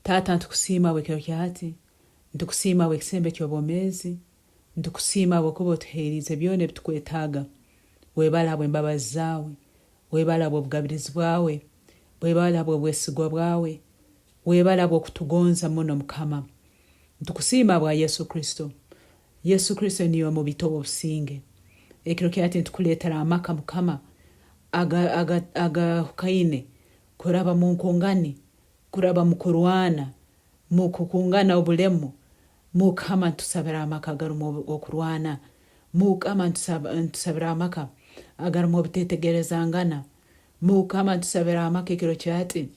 Tata ntukusiima wekero kyati, ntukusiima wekisembe ky'obwomezi, ntukusiima bwekuba otuheerize byona ebitukwetaaga. Webala bw'embabazi zaawe, webala bw'obugabirizi bwawe, webala bw'obwesigwa bwawe, webala bw'okutugonza muno Mukama. Ntukusiima bwa Yesu Kristo. Yesu Kristo niyo mubito obusinge. Ekiro kyati ntukuleetera amaka Mukama agahukaine kuraba mu nkungani, kuraba mu Kurwana, mu kukungana obulemu. Mukama ntusabira amaka agarumu okurwana. Mukama ntusabira amaka agarumu obutetegerezangana. Mukama ntusabira amaka ekiro kyati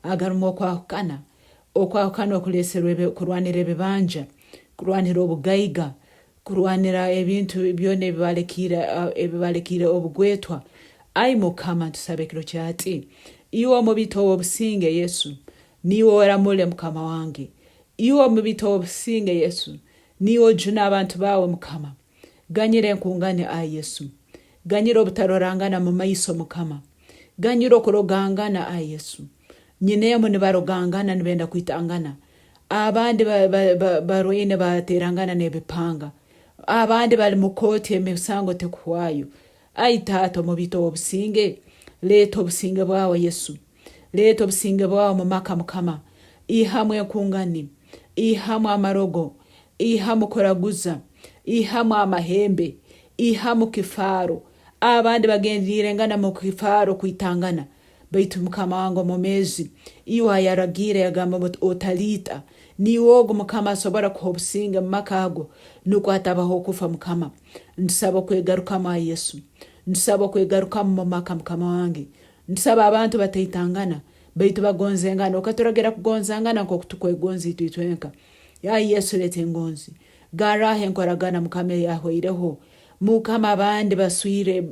agarumu okwahukana okuleeserwa kurwanira ebibanja, kurwanira obugaiga, kurwanira ebintu byona ebibalekire obugwetwa. Ai Mukama ntusabe ekiro kyati iwe omubito obusinge Yesu, niwe oramule Mukama wange. Iwe omubito obusinge Yesu, niwe ojuna abantu bawe Mukama. Ganyira enkungane ai Yesu, ganyira obutarorangana mu maiso Mukama, ganyira okurogangana ai Yesu. Nyinemu nibarogangana nibenda kwitangana. Abandi barwine baterangana nebipanga, abandi bali mukoti emisango tekuhwayo. Ai Tata omubito obusinge, leeta obusinge bwawe Yesu, leeta obusinge bwawe mu maka Mukama. Ihamu enkungani, ihamu amarogo, ihamu kuraguza, ihamu amahembe, ihamu kifaro. Abandi bagendire ngana mu kifaro kwitangana. Baitu Mukama wangu mumezi, iwa yaragire yagamba otalita. Ni wogo Mukama asobora kuhobusinga makago nuko hatabaho kufa Mukama. Nsaba kwegaruka ma Yesu, nsaba kwegaruka mu maka Mukama wange. Nsaba abantu batayitangana baitu bagonzengana okaturagera kugonzangana nko kutukwegonzi twitwenka. Ya Yesu lete ngonzi garahe nkoragana Mukama yahweireho. Mukama abandi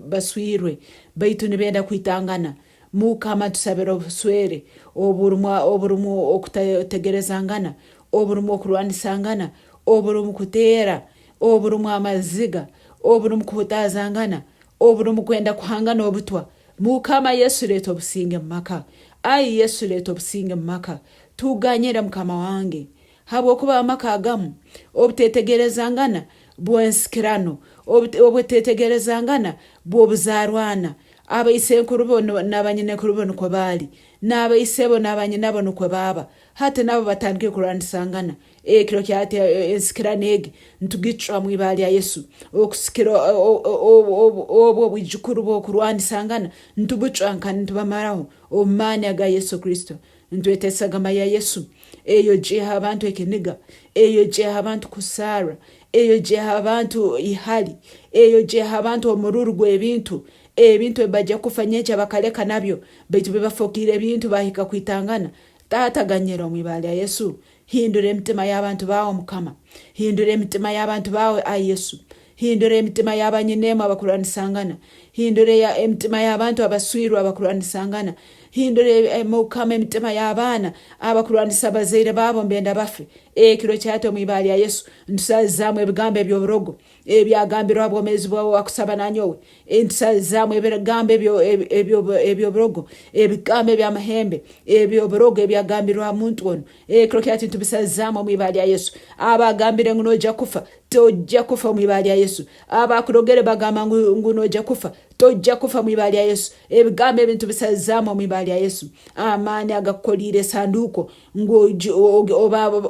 baswirwe baitu nibenda kwitangana. Mukama tusabira obuswere oburumu okutategerezangana, oburumu okurwanisangana, oburumu kutera, oburumu amaziga, oburumu kuhutazangana, oburumu kwenda kuhangana obutwa. Mukama Yesu leto obusinge maka. Ai Yesu leto obusinge maka. Tuganyira Mukama wange. Habwokuba amaka agamu obutetegerezangana bwensikirano, obutetegerezangana bwobuzarwana. Abayisenkuru bono n'abanyine kurubo nuko bali, n'abayisebo n'abanyina bono nuko baba. Hata nabo batandike kurwanisangana. Ekiro kyati ensikiranege ntugicwa mu ibali ya Yesu. Okusikira obwo bwijukuru bwo kurwanisangana ntubucwanka ntubamaraho omani aga Yesu Kristo. Ntwetesagama ya Yesu. Eyo jeha abantu ekiniga, eyo jeha abantu kusara, eyo jeha abantu ihali, eyo jeha abantu omururu gw'ebintu. Ebintu bajja kufanyecha bakaleka nabyo baitu bebafokire ebintu bahika kwitangana. Tata ganyera omwibali ya Yesu. Hindure emitima y'abantu bawe Mukama. Hindure emitima y'abantu bawe ai Yesu. Hindure emitima y'abanyinema abakurwanisangana. Hindure emitima y'abantu abaswiru abakurwanisangana. Hindure Mukama emitima y'abana abakurwanisa abazaire babo mbenda bafe. Ekiro kyate omwibali ya Yesu ntusazamu ebigambo eby'oburogo ebyagambirwa bwomezi bwawe wakusaba nanyowe. Ntusazamu ebigambo eby'oburogo, ebigambo eby'amahembe, eby'oburogo ebyagambirwa muntu ono. Ekiro kyate ntubisazamu omwibali ya Yesu. Abagambire nguno ojja kufa, tojja kufa omwibali ya Yesu. Abakurogere bagamba nguno ojja kufa, tojja kufa mwibali ya Yesu. Ebigambo ebintu bisazamu mwibali ya Yesu. Amani agakolire sanduko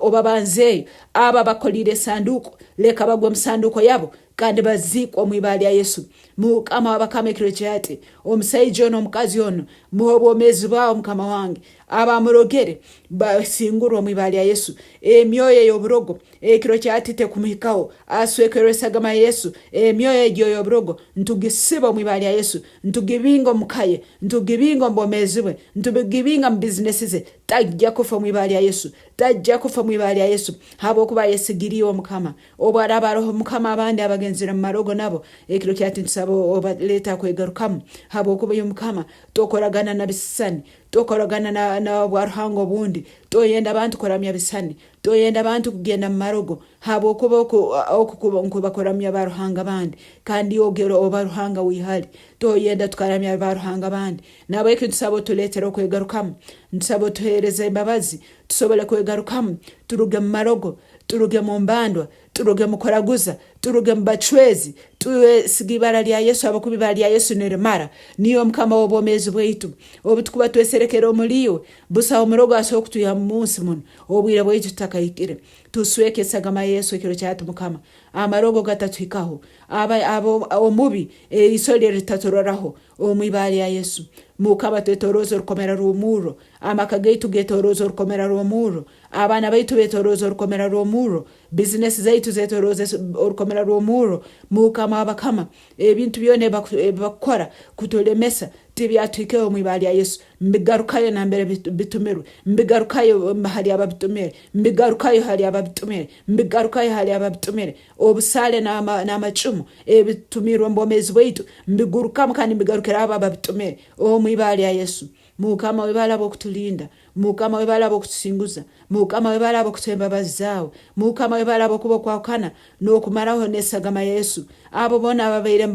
obabanze aba bakolire sanduko leka bagwe msanduko yabo kandi bazikwa mwibali ya Yesu. Mukama abakama ekiro kyate omusaijo no mukazi ono muhobomezi bawo Mukama wange abamurogere basingurwa mwibali ya Yesu. Emyoyo y'oburogo ekiro kyate tekumikawo aswekeresagama Yesu. Emyoyo y'oburogo ntugisiba mwibali ya Yesu. Ntugibingo mukaye, ntugibingo mbomezibwe, ntugibinga mu business ze. Tajja kufa mwibali ya Yesu, tajja kufa mwibali ya Yesu. Habo kuba yesigiriyo Mukama obwaraba roho Mukama abandi abagenzira mu marogo nabo. Ekiro kyate ntusabo obaleta kwegarukamu. Habo kuba yo Mukama tokoragana na bisani, tokoragana na bwaruhango bundi, toyenda abantu koramya bisani, toyenda abantu kugenda mu marogo. Habo kuba okubakoramya baruhanga bandi kandi ogero obaruhanga wihali, toyenda tukaramya baruhanga bandi. Nabo ekintu tusabo tuletera kwegarukamu, nsabo tuhereze imbabazi, tusobole kwegarukamu turuge mu marogo turuge mu mbandwa turuge mu koraguza turuge mu bachwezi twesiga ibara lya Yesu abakubi ibara lya Yesu nirimara niyo mukama w'obwomezi bwaitu obutukuba tweserekera omuriwe busa omurogo asokutuya munsi muno obwire bwaitu tutakayikire tuswekesagama Yesu ekiro kyatu mukama amarogo gatatuikaho abo omubi isoli ritaturoraho omwibali ya Yesu mukaba twetorozo rukomera rumuro amaka gaitu getorozo rukomera rumuro abana baitu betorozo rukomera rumuro business zaitu zetorozo rukomera rumuro mukama abakama ebintu byone bakora kutolemesa tibyatwikeho mwibali ya Yesu mbigarukayo nambere bitumeru mbigarukayo hali ababitumere mbigarukayo hali ababitumere mbigarukayo hali ababitumere obusale n'amacumu ebitumirwa mbomezi bwaitu mbigurukamu kandi mbigarukira ababitumere mwibali ya Yesu mukama webala bokutulinda mukama webala bokutusinguza mukama webala bokutemba bazawo mukama webala bokubo kwakana nokumaraho nesagama Yesu abo bona ababeire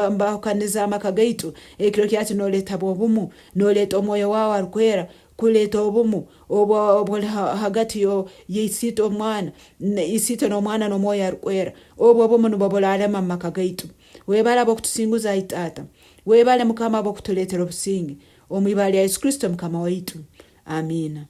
mbakaniza amakagaitu ekiro kyati noleta bobumu noleta omwoyo wawo arukwera kuleta obumu obo hagati yo yisito omwana isito n'omwana n'omwoyo arukwera obo bomu nubobolalema makagaitu webala bokutusinguza itata webale mukama bokutuletera obusingi omwibali ya Yesu Kristo mukama waitu amina.